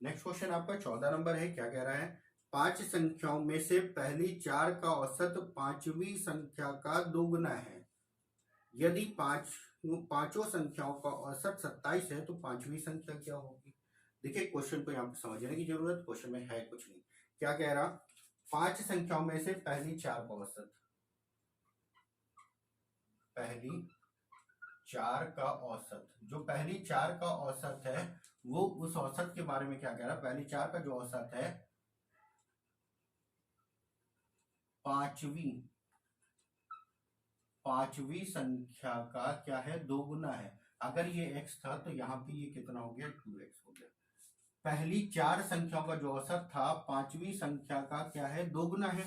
नेक्स्ट क्वेश्चन आपका 14 नंबर है। क्या कह रहा है, 5 संख्याओं में से पहली 4 का औसत 5वीं संख्या का दोगुना है। यदि पांचों संख्याओं का औसत 27 है तो 5वीं संख्या क्या होगी। देखिए क्वेश्चन को यहाँ पे समझने की जरूरत, क्वेश्चन में है कुछ नहीं। क्या कह रहा, 5 संख्याओं में से पहली 4 का औसत, पहली 4 का औसत, जो पहली 4 का औसत है वो उस औसत के बारे में क्या कह रहा है, पहली 4 का जो औसत है पांचवी संख्या का क्या है दोगुना है। अगर ये x था तो यहाँ पे ये कितना हो गया 2x हो गया। पहली 4 संख्याओं का जो औसत था 5वीं संख्या का क्या है दोगुना है।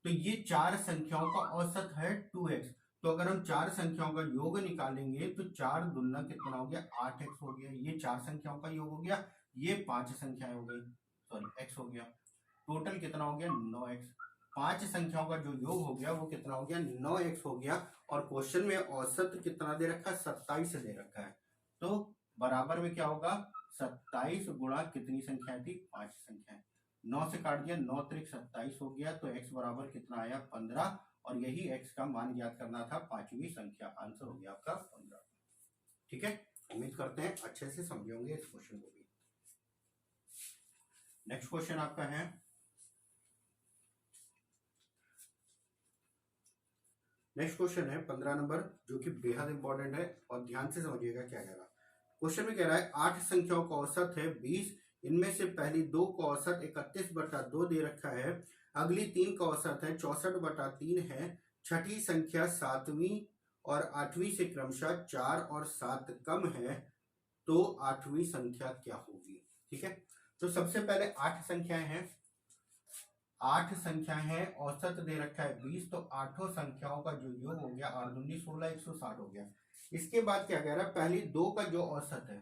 तो ये 4 संख्याओं का औसत है 2x। तो अगर हम 4 संख्याओं का योग निकालेंगे तो 4 दुना कितना हो गया 8x हो गया। ये 4 संख्याओं का योग हो गया, ये 5 संख्याएं हो गई, सॉरी x हो गया। टोटल कितना हो गया 9x। 5 संख्याओं का जो योग हो गया वो कितना हो गया 9x हो गया। और क्वेश्चन में औसत कितना दे रखा है 27 दे रखा है। तो बराबर में क्या होगा 27 गुणा कितनी संख्याएं थी 5 संख्याएं। 9 से काट दिया, 9 त्रिक 27 हो गया। तो x बराबर कितना आया 15, और यही x का मान ज्ञात करना था 5वीं संख्या। आंसर हो गया आपका 15। ठीक है, उम्मीद करते हैं अच्छे से समझे होंगे इस क्वेश्चन को भी। नेक्स्ट क्वेश्चन आपका है नेक्स्ट क्वेश्चन है 15 नंबर, जो कि बेहद इंपॉर्टेंट है और ध्यान से समझिएगा क्या कह रहा। क्वेश्चन में कह रहा है 8 संख्याओं का औसत है 20, इनमें से पहली 2 का औसत 31/2 दे रखा है। अगली 3 का औसत है 64/3 है। छठी संख्या 7वीं और 8वीं से क्रमशः 4 और 7 कम है, तो 8वीं संख्या क्या होगी। ठीक है, तो सबसे पहले 8 संख्याएं हैं, 8 संख्याएं हैं, औसत दे रखा है 20, तो 8 संख्याओं का जो योग हो गया 8 दूनी 16, 160 हो गया। इसके बाद क्या कह रहा है, पहली 2 का जो औसत है,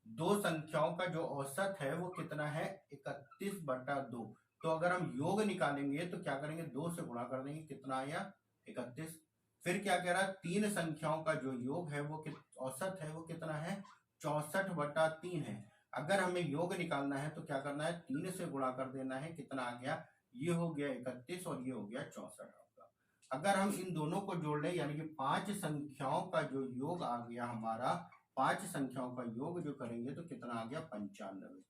2 संख्याओं का जो औसत है वो कितना है 31/2। तो अगर हम योग निकालेंगे तो क्या करेंगे 2 से गुणा कर देंगे, कितना आया 31। फिर क्या कह रहा है 3 संख्याओं का जो योग है वो औसत है वो कितना है 64/3 है। अगर हमें योग निकालना है तो क्या करना है 3 से गुणा कर देना है, कितना आ गया, ये हो गया 31 और ये हो गया 64 आपका। अगर हम इन दोनों को जोड़ लें, यानी कि 5 संख्याओं का जो योग आ गया हमारा, 5 संख्याओं का योग जो करेंगे तो कितना आ गया 95।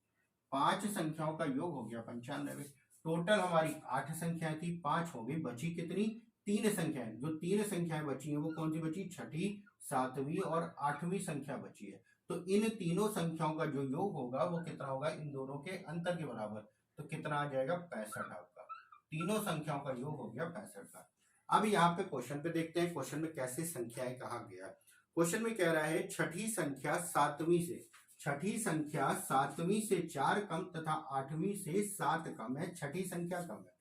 5 संख्याओं का योग हो गया 95। टोटल हमारी 8 संख्याएं थी, 5 हो गई, बची कितनी 3 संख्याएं। जो 3 संख्याएं बची हैं वो कौन सी बची, छठी, 7वीं और 8वीं संख्या बची है। तो इन तीनों संख्याओं का जो योग होगा वो कितना होगा इन दोनों के अंतर के बराबर। तो कितना आ जाएगा 65 आपका। तीनों संख्याओं का योग हो गया 65 का। अब यहाँ पे क्वेश्चन पे देखते हैं क्वेश्चन में कैसे संख्याएं कहा गया। क्वेश्चन में कह रहा है छठी संख्या 7वीं से 4 कम तथा 8वीं से 7 कम है। छठी संख्या कम है।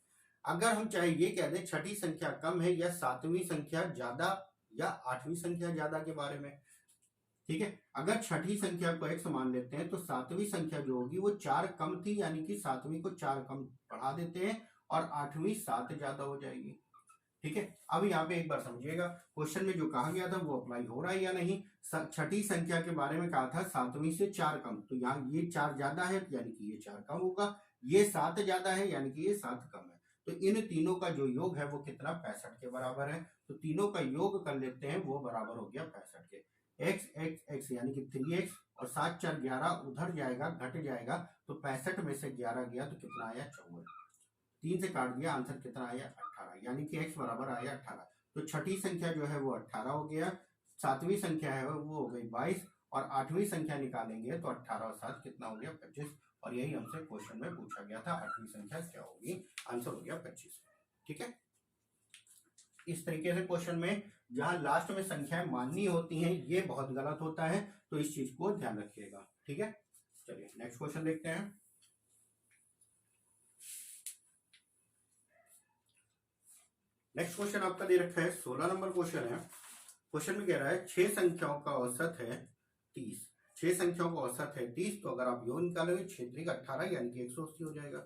अगर हम चाहे ये कह दें छठी संख्या कम है या 7वीं संख्या ज्यादा या 8वीं संख्या ज्यादा के बारे में। ठीक है, अगर छठी संख्या को x मान लेते हैं तो 7वीं संख्या जो होगी वो 4 कम थी, यानी कि 7वीं को 4 कम बढ़ा देते हैं और 8वीं 7 ज्यादा हो जाएगी। ठीक है, अब यहाँ पे एक बार समझिएगा क्वेश्चन में जो कहा गया था वो अप्लाई हो रहा है या नहीं। छठी संख्या के बारे में कहा था 7वीं से 4 कम, तो यहाँ ये 4 ज्यादा है यानी कि ये 4 कम होगा, ये 7 ज्यादा है यानी कि ये 7 कम है। तो इन तीनों का जो योग है वो कितना 65 के बराबर है। तो तीनों का योग कर लेते हैं, वो बराबर हो गया 65 के। x यानी कि 3x और 7 4 11 उधर जाएगा घट जाएगा, तो 65 में से 11 गया तो कितना आया 54। 3 से काट दिया, आंसर कितना आया 18, यानी कि x बराबर आया 18। तो छठी संख्या जो है वो 18 हो गया, सातवीं संख्या है वो हो गई 22, और आठवीं संख्या निकालेंगे तो 18 और 7 कितना हो गया 25, और यही हमसे क्वेश्चन में पूछा गया था, आठवीं संख्या क्या होगी, आंसर हो गया 25। ठीक है, इस तरीके से क्वेश्चन में जहां लास्ट में संख्याएं माननी होती हैं ये बहुत गलत होता है, तो इस चीज को ध्यान रखिएगा। ठीक है, चलिए नेक्स्ट क्वेश्चन देखते हैं। नेक्स्ट क्वेश्चन आपका दे रखा है 16 नंबर क्वेश्चन है। क्वेश्चन में कह रहा है 6 संख्याओं का औसत है 30, 6 संख्याओं का औसत है 30, तो अगर आप योग निकालोगे 6 18 यानी कि 180 हो जाएगा।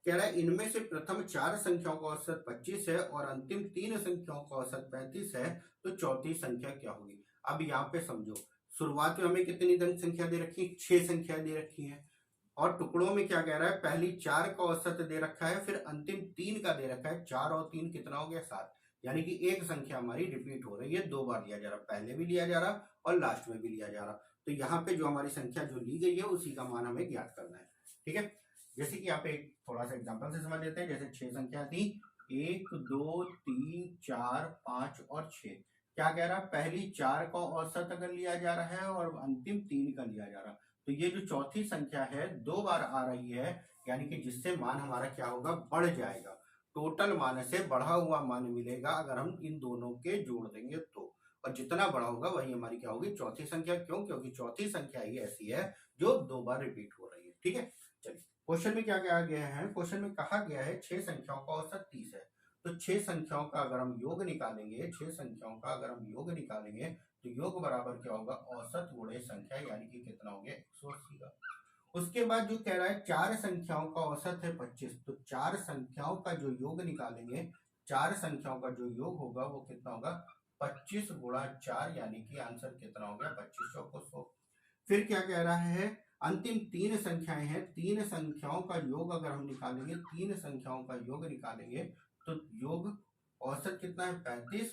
कह रहा है इनमें से प्रथम 4 संख्याओं का औसत 25 है और अंतिम 3 संख्याओं का औसत 35 है, तो चौथी संख्या क्या होगी। अब यहाँ पे समझो, शुरुआत में हमें कितनी धन संख्या दे रखी है, 6 संख्या दे रखी है, और टुकड़ों में क्या कह रहा है, पहली 4 का औसत दे रखा है, फिर अंतिम 3 का दे रखा है, 4 और 3 कितना हो गया 7, यानी कि एक संख्या हमारी रिपीट हो रही है, 2 बार लिया जा रहा, पहले भी लिया जा रहा और लास्ट में भी लिया जा रहा। तो यहाँ पे जो हमारी संख्या जो ली गई है उसी का मान हमें ज्ञात करना है। ठीक है, जैसे कि यहाँ पे एक थोड़ा सा एग्जांपल से समझ लेते हैं। जैसे 6 संख्या थी, 1 2 3 4 5 और 6, क्या कह रहा है, पहली 4 का औसत अगर लिया जा रहा है और अंतिम 3 का लिया जा रहा, तो ये जो चौथी संख्या है 2 बार आ रही है, यानी कि जिससे मान हमारा क्या होगा, बढ़ जाएगा, टोटल मान से बढ़ा हुआ मान मिलेगा अगर हम इन दोनों के जोड़ देंगे तो, और जितना बड़ा होगा वही हमारी क्या होगी, चौथी संख्या। क्यों, क्योंकि चौथी संख्या ही ऐसी है जो 2 बार रिपीट हो रही है। ठीक है, चलिए क्वेश्चन में क्या कहा गया है, क्वेश्चन में कहा गया है 6 संख्याओं का औसत 30 है, तो 6 संख्याओं का अगर हम योग निकालेंगे, 6 संख्याओं का अगर हम योग निकालेंगे तो योग बराबर क्या होगा, औसत गुणे संख्या, यानी कि कितना हो गया 180 का। उसके बाद जो कह रहा है 4 संख्याओं का औसत है 25, तो 4 संख्याओं का जो योग निकालेंगे, 4 संख्याओं का जो योग होगा वो कितना होगा, 25 गुणा 4, यानी कि आंसर कितना हो गया 25 चौको 100। फिर क्या कह रहा है, अंतिम 3 संख्याएं हैं, 3 संख्याओं का योग अगर हम निकालेंगे, 3 संख्याओं का योग निकालेंगे तो योग औसत कितना है 35,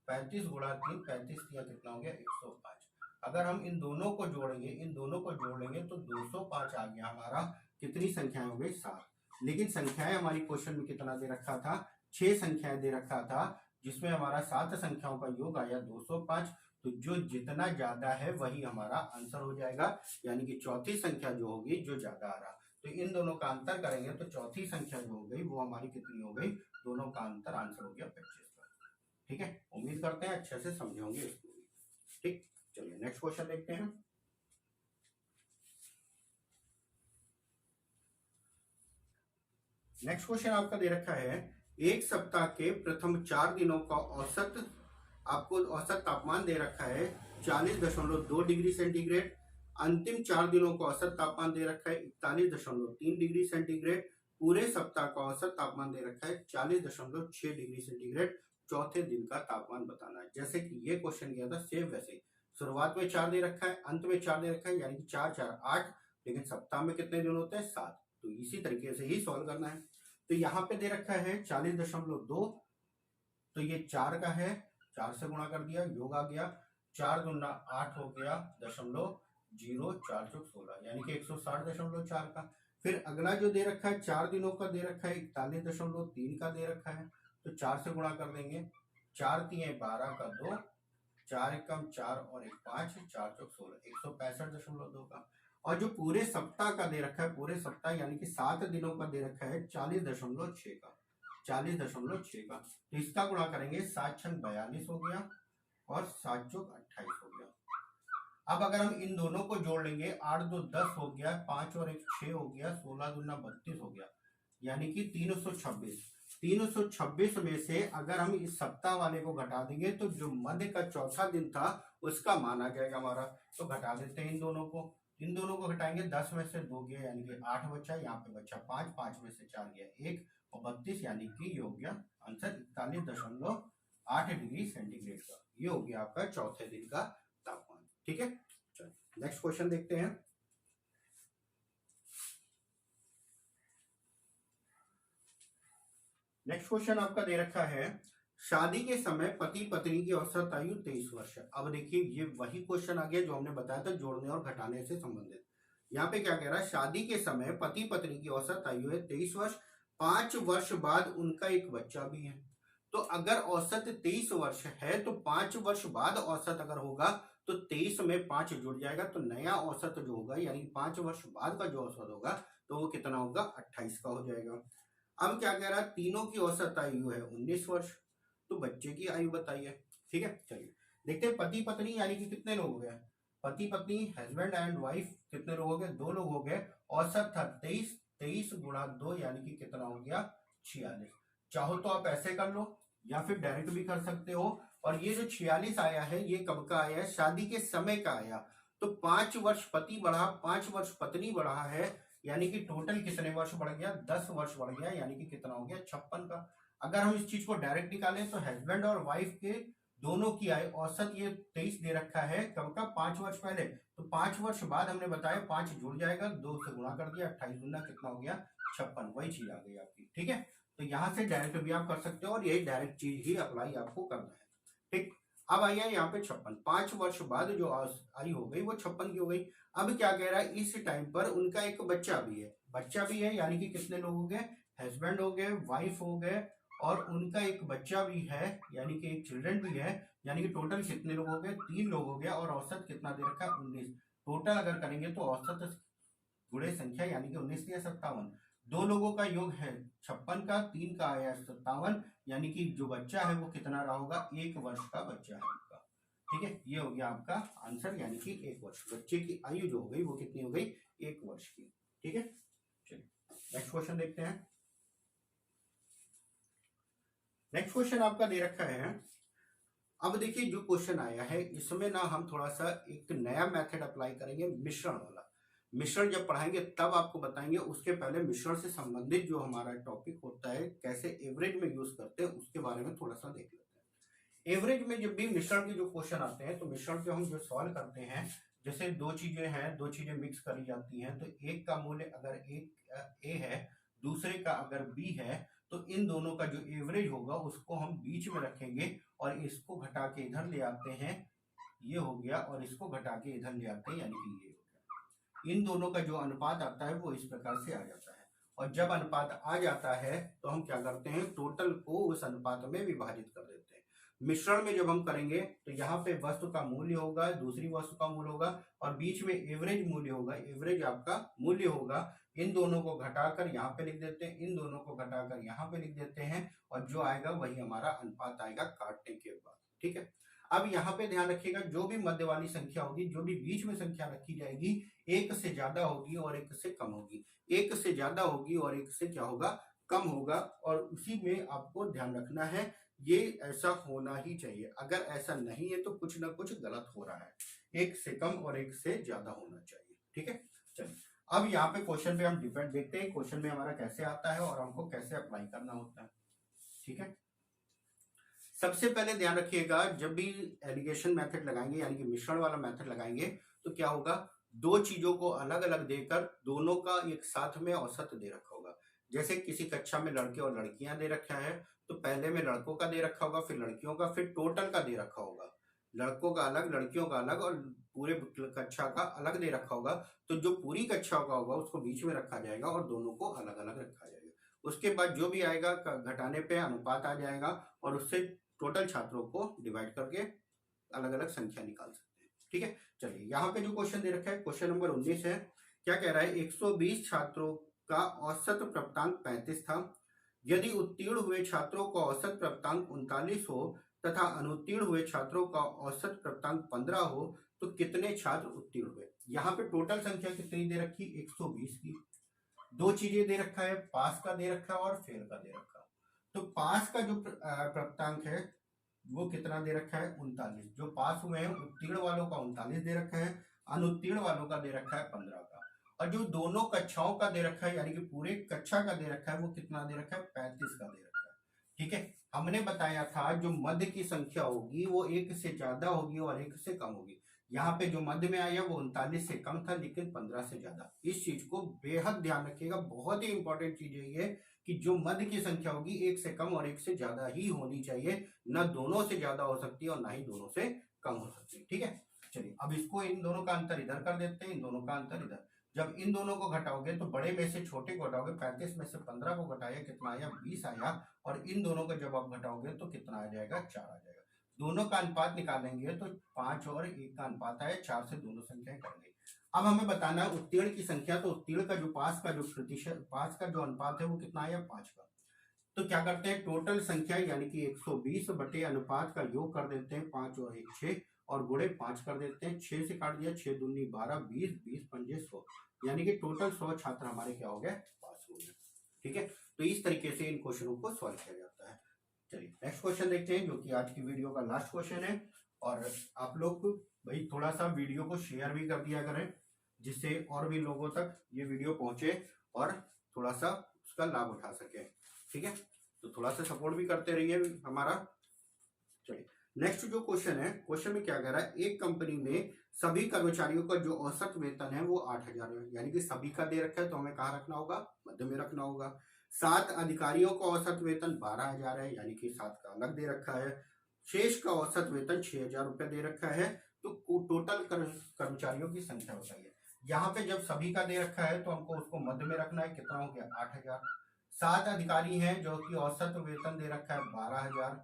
35 गुणा 3, 35 या कितना हो गया 105। अगर हम इन दोनों को जोड़ेंगे, इन दोनों को जोड़ लेंगे तो 205 आ गया हमारा, कितनी संख्याएं हो गई 7। लेकिन संख्याएं हमारी क्वेश्चन में कितना दे रखा था, 6 संख्याएं दे रखा था, जिसमें हमारा 7 संख्याओं का योग आया 205, तो जो जितना ज्यादा है वही हमारा आंसर हो जाएगा, यानी कि चौथी संख्या जो होगी जो ज्यादा आ रहा। तो इन दोनों का अंतर करेंगे तो चौथी संख्या जो हो गई वो हमारी कितनी हो गई, दोनों का अंतर आंसर हो गया 25 का। ठीक है, उम्मीद करते हैं अच्छे से समझे होंगे इसको भी। ठीक, चलिए नेक्स्ट क्वेश्चन देखते हैं। नेक्स्ट क्वेश्चन आपका दे रखा है, एक सप्ताह के प्रथम 4 दिनों का औसत, आपको औसत तापमान दे रखा है 40.2 डिग्री सेंटीग्रेड, अंतिम 4 दिनों का औसत तापमान दे रखा है 41.3 डिग्री सेंटीग्रेड, पूरे सप्ताह का औसत तापमान दे रखा है 40.6 डिग्री सेंटीग्रेड, चौथे दिन का तापमान बताना है। जैसे कि ये क्वेश्चन किया था सेम वैसे ही, शुरुआत में 4 दे रखा है, अंत में 4 दे रखा है, यानी कि 4 4 8, लेकिन सप्ताह में कितने दिन होते हैं 7, तो इसी तरीके से ही सॉल्व करना है। तो यहाँ पे दे रखा है 40.2, तो ये 4 का है, 4 से गुणा कर दिया, योग आ गया, 4 दूना 8 हो गया, 0.0, 4 चौक 16, यानी कि 160.4 का। फिर अगला जो दे रखा है 4 दिनों का दे रखा है 41.3 का दे रखा है, तो 4 से गुणा कर देंगे, 4 3 12 का 2, 4 एकम 4 और 1 5, 4 चौक 16, 165.2 का। और जो पूरे सप्ताह का दे रखा है, पूरे सप्ताह यानी कि 7 दिनों का दे रखा है 40.6 का, 40.6 का, तो इसका गुणा करेंगे, 7 6 42 हो गया और 7 चौक 28 हो गया। अब अगर हम इन दोनों को जोड़ लेंगे, 8 2 10 हो गया, 5 और 1 6 हो गया, 16 दूना 32 हो गया, यानी कि 326। 326 में से अगर हम इस सप्ताह वाले को घटा देंगे तो जो मध्य का चौथा दिन था उसका मान आ जाएगा हमारा। तो घटा देते हैं इन दोनों को, इन दोनों को घटाएंगे, 10 में से 2 गया यानी कि 8 बचा, यहाँ पे बचा 5, 5 में से 4 गया 1 और 32, यानी कि ये हो गया आंसर 41.8 डिग्री सेंटीग्रेड का। ये हो गया आपका चौथे दिन का तापमान। ठीक है, चलिए नेक्स्ट क्वेश्चन देखते हैं। नेक्स्ट क्वेश्चन आपका दे रखा है, शादी के समय पति पत्नी की औसत आयु 23 वर्ष है। अब देखिए ये वही क्वेश्चन आ गया जो हमने बताया था जोड़ने और घटाने से संबंधित। यहाँ पे क्या कह रहा है, शादी के समय पति पत्नी की औसत आयु है 23 वर्ष, 5 वर्ष बाद उनका एक बच्चा भी है। तो अगर औसत 23 वर्ष है तो 5 वर्ष बाद औसत अगर होगा तो 23 में 5 जुड़ जाएगा, तो नया औसत जो होगा यानी 5 वर्ष बाद का जो औसत होगा तो वो कितना होगा, 28 का हो जाएगा। अब क्या कह रहा है, तीनों की औसत आयु है 19 वर्ष, तो बच्चे की आयु बताइए। ठीक है, चलिए देखते हैं। पति पत्नी यानी कि कितने लोग हो गए, पति पत्नी हस्बैंड एंड वाइफ कितने लोग हो गए, 2 लोग हो गए। औसत था 23, 23 गुणा 2 यानी कि कितना हो गया, 46। चाहो तो आप ऐसे कर लो या फिर डायरेक्ट भी कर सकते हो। और ये जो 46 आया है ये कब का आया है, शादी के समय का आया। तो 5 वर्ष पति बढ़ा, 5 वर्ष पत्नी बढ़ा है, यानी कि टोटल कितने वर्ष बढ़ गया, 10 वर्ष बढ़ गया, यानी कि कितना हो गया, 56 का। अगर हम इस चीज को डायरेक्ट निकालें तो हस्बैंड और वाइफ के दोनों की आयु औसत ये 23 दे रखा है, कब का, 5 वर्ष पहले। तो 5 वर्ष बाद हमने बताया 5 जुड़ जाएगा, 2 से गुणा कर दिया, 28 गुना कितना हो गया, 56। वही चीज आ गई आपकी। ठीक है, तो यहां से डायरेक्ट भी आप कर सकते हो और यही डायरेक्ट चीज ही अप्लाई आपको करना है। ठीक, अब आइए यहाँ पे 56, 5 वर्ष बाद जो आयु हो गई वो 56 की हो गई। अब क्या कह रहा है, इस टाइम पर उनका एक बच्चा भी है, बच्चा भी है यानी कि कितने लोग हो गए, हस्बैंड हो गए, वाइफ हो गए और उनका एक बच्चा भी है यानी कि एक चिल्ड्रन भी है, यानी कि टोटल कितने लोग हो गए, 3 लोग हो गए। और औसत कितना दे रखा है, 19। टोटल अगर करेंगे तो औसत गुणे संख्या यानी कि 19 या 57, 2 लोगों का योग है 56 का, 3 का आया 57, यानी कि जो बच्चा है वो कितना रहा होगा, 1 वर्ष का बच्चा है आपका। ठीक है, ये हो गया आपका आंसर, यानी कि 1 वर्ष। बच्चे की आयु जो हो गई वो कितनी हो गई, 1 वर्ष की। ठीक है, चलिए नेक्स्ट क्वेश्चन देखते हैं। नेक्स्ट क्वेश्चन आपका दे रखा है। अब देखिए जो क्वेश्चन आया है इसमें ना हम थोड़ा सा एक नया मेथड अप्लाई करेंगे, मिश्रण वाला। मिश्रण जब पढ़ाएंगे तब आपको बताएंगे, उसके पहले मिश्रण से संबंधित जो हमारा टॉपिक होता है, कैसे एवरेज में यूज करते हैं उसके बारे में थोड़ा सा देख लेते हैं। एवरेज में जब भी मिश्रण के जो क्वेश्चन आते हैं तो मिश्रण के हम जो सॉल्व करते हैं, जैसे 2 चीजें हैं, 2 चीजें मिक्स करी जाती हैं, तो एक का मूल्य अगर एक ए है, दूसरे का अगर बी है, तो इन दोनों का जो एवरेज होगा उसको हम बीच में रखेंगे और इसको घटा के इधर ले आते हैं, ये हो गया, और इसको घटा के इधर ले आते हैं, यानी कि ये हो गया। इन दोनों का जो अनुपात आता है वो इस प्रकार से आ जाता है। और जब अनुपात आ जाता है तो हम क्या करते हैं, टोटल को उस अनुपात में विभाजित कर देते हैं। मिश्रण में जब हम करेंगे तो यहाँ पे वस्तु का मूल्य होगा, दूसरी वस्तु का मूल्य होगा और बीच में एवरेज मूल्य होगा, एवरेज आपका मूल्य होगा। इन दोनों को घटाकर यहाँ पे लिख देते हैं, इन दोनों को घटाकर यहाँ पे लिख देते हैं, और जो आएगा वही हमारा अनुपात आएगा काटने के बाद। ठीक है, अब यहाँ पे ध्यान रखिएगा, जो भी मध्य वाली संख्या होगी, जो भी बीच में संख्या रखी जाएगी, 1 से ज्यादा होगी और 1 से कम होगी, 1 से ज्यादा होगी और 1 से क्या होगा, कम होगा। और उसी में आपको ध्यान रखना है, ये ऐसा होना ही चाहिए। अगर ऐसा नहीं है तो कुछ ना कुछ गलत हो रहा है, 1 से कम और 1 से ज्यादा होना चाहिए। ठीक है, चलिए अब यहाँ पे क्वेश्चन पे हम डिपेंड देखते हैं, क्वेश्चन में हमारा कैसे आता है और हमको कैसे अप्लाई करना होता है। ठीक है, सबसे पहले ध्यान रखिएगा, जब भी एलिगेशन मेथड लगाएंगे यानी कि मिश्रण वाला मेथड लगाएंगे तो क्या होगा, 2 चीजों को अलग अलग देकर दोनों का एक साथ में औसत दे रखा होगा। जैसे किसी कक्षा में लड़के और लड़कियां दे रखा है तो पहले में लड़कों का दे रखा होगा, फिर लड़कियों का, फिर टोटल का दे रखा होगा, लड़कों का अलग, लड़कियों का अलग और पूरे कक्षा का अलग दे रखा होगा। तो जो पूरी कक्षा का होगा उसको बीच में रखा जाएगा और दोनों को अलग अलग रखा जाएगा। उसके बाद जो भी आएगा घटाने पे अनुपात आ जाएगा और उससे टोटल छात्रों को डिवाइड करके अलग अलग संख्या निकाल सकते हैं। ठीक है, चलिए यहाँ पे जो क्वेश्चन दे रखा है, क्वेश्चन नंबर 19 है। क्या कह रहा है, 120 छात्रों का औसत प्राप्तांक 35 था। यदि उत्तीर्ण हुए छात्रों का औसत प्राप्तांक 39 हो तथा अनुत्तीर्ण हुए छात्रों का औसत प्राप्तांक 15 हो तो कितने छात्र उत्तीर्ण हुए। यहाँ पे टोटल संख्या कितनी दे रखी, 120 की। 2 चीजें दे रखा है, पास का दे रखा है और फेल का दे रखा है। तो पास का जो प्राप्तांक है वो कितना दे रखा है, 39। जो पास हुए हैं उत्तीर्ण वालों का 39 दे रखा है, अनुत्तीर्ण वालों का दे रखा है 15 का। और जो दोनों कक्षाओं का दे रखा है यानी कि पूरे कक्षा का दे रखा है वो कितना दे रखा है, 35 का दे रखा है। ठीक है, हमने बताया था जो मध्य की संख्या होगी वो 1 से ज्यादा होगी और 1 से कम होगी। यहाँ पे जो मध्य में आया वो 39 से कम था लेकिन 15 से ज्यादा। इस चीज को बेहद ध्यान रखिएगा, बहुत ही इंपॉर्टेंट चीज है ये, कि जो मध्य की संख्या होगी 1 से कम और 1 से ज्यादा ही होनी चाहिए, न दोनों से ज्यादा हो सकती है और ना ही दोनों से कम हो सकती है। ठीक है, चलिए अब इसको इन दोनों का अंतर इधर कर देते हैं, इन दोनों का अंतर इधर। जब इन दोनों को घटाओगे तो बड़े में से छोटे को घटाओगे, 35 में से 15 को घटाया कितना आया, 20 आया। और इन दोनों को जब आप घटाओगे तो कितना आ जाएगा, 4 आ जाएगा। दोनों का अनुपात निकालेंगे तो 5 और 1 का अनुपात आया, 4 से दोनों संख्याएं कट गई। अब हमें बताना है उत्तीर्ण की संख्या, तो उत्तीर्ण का जो पास का जो प्रतिशत, पास का जो अनुपात है वो कितना आया, 5 का। तो क्या करते हैं, टोटल संख्या यानी कि 120 बटे अनुपात का योग कर देते हैं, 5 और 1 6 और गुणे 5 कर देते हैं। 6 से काट दिया, 6 दूनी 12, 20 20 पंजे 100, यानी कि टोटल 100 छात्र हमारे क्या हो गए, पास हो गए। ठीक है, तो इस तरीके से इन क्वेश्चनों को सॉल्व किया जाता है। चलिए नेक्स्ट क्वेश्चन देखते हैं, जो कि आज की वीडियो का लास्ट क्वेश्चन है। और आप लोग भाई थोड़ा सा वीडियो को शेयर भी कर दिया करें, जिससे और भी लोगों तक ये वीडियो पहुंचे और थोड़ा सा उसका लाभ उठा सके। ठीक है, तो थोड़ा सा सपोर्ट भी करते रहिए हमारा। चलिए नेक्स्ट जो क्वेश्चन है, क्वेश्चन में क्या कह रहा है, एक कंपनी में सभी कर्मचारियों का जो औसत वेतन है वो 8,000 है, यानी कि सभी का दे रखा है, तो हमें कहाँ रखना होगा, मध्य में रखना होगा। 7 अधिकारियों का औसत वेतन 12,000 है, यानी कि 7 का अलग दे रखा है। शेष का औसत वेतन 6,000 रुपये दे रखा है। तो टोटल कर्मचारियों की संख्या बताइए। यहाँ पे जब सभी का दे रखा है तो हमको उसको मध्य में रखना है, कितना हो गया, 8,000। 7 अधिकारी हैं जो कि औसत वेतन दे रखा है 12,000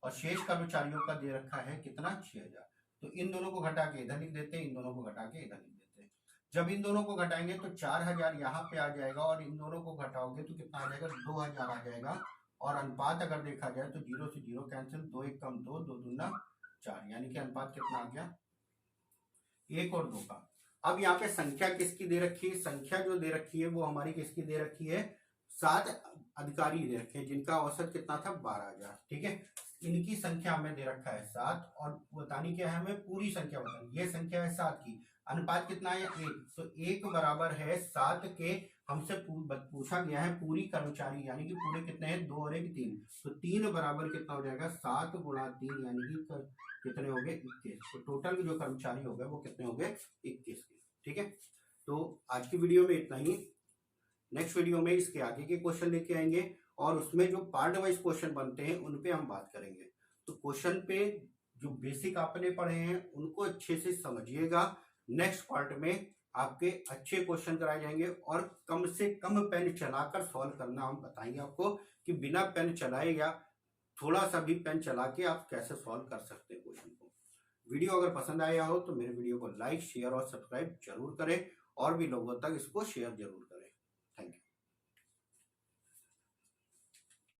और शेष कर्मचारियों का दे रखा है कितना, 6,000। तो इन दोनों को घटा के इधर लिख देते हैं, इन दोनों को घटा के इधर लिख देते हैं। जब इन दोनों को घटाएंगे तो 4,000 यहाँ पे आ जाएगा और इन दोनों को घटाओगे तो कितना आ जाएगा, 2,000 आ जाएगा। और अनुपात अगर देखा जाए तो 0 से 0 कैंसिल, 2 1 कम 2, 2 दूना 4, यानी कि अनुपात कितना आ गया, 1 और 2 का। अब यहाँ पे संख्या किसकी दे रखी है, संख्या जो दे रखी है वो हमारी किसकी दे रखी है, 7 अधिकारी दे रखे हैं जिनका औसत कितना था, 12,000। ठीक है, इनकी संख्या हमें दे रखा है 7 और बतानी क्या है, हमें पूरी संख्या बतानी। ये संख्या है 7 की, अनुपात कितना है, 1। तो 1 बराबर है 7 के, हमसे पूछा गया है पूरी कर्मचारी, यानी कि पूरे कितने हैं, 2 और 1 3। तो 3 बराबर कितना हो जाएगा, 7 गुणा 3, यानी कि कितने हो गए, 21। तो टोटल जो कर्मचारी हो गए वो कितने हो गए, 21 के। ठीक है, तो आज की वीडियो में इतना ही। नेक्स्ट वीडियो में इसके आगे के क्वेश्चन लेके आएंगे और उसमें जो पार्ट वाइज क्वेश्चन बनते हैं उन पे हम बात करेंगे। तो क्वेश्चन पे जो बेसिक आपने पढ़े हैं उनको अच्छे से समझिएगा। नेक्स्ट पार्ट में आपके अच्छे क्वेश्चन कराए जाएंगे और कम से कम पेन चलाकर सॉल्व करना हम बताएंगे आपको, कि बिना पेन चलाए या थोड़ा सा भी पेन चला के आप कैसे सॉल्व कर सकते हैं क्वेश्चन को। वीडियो अगर पसंद आया हो तो मेरे वीडियो को लाइक शेयर और सब्सक्राइब जरूर करें और भी लोगों तक इसको शेयर जरूर करें।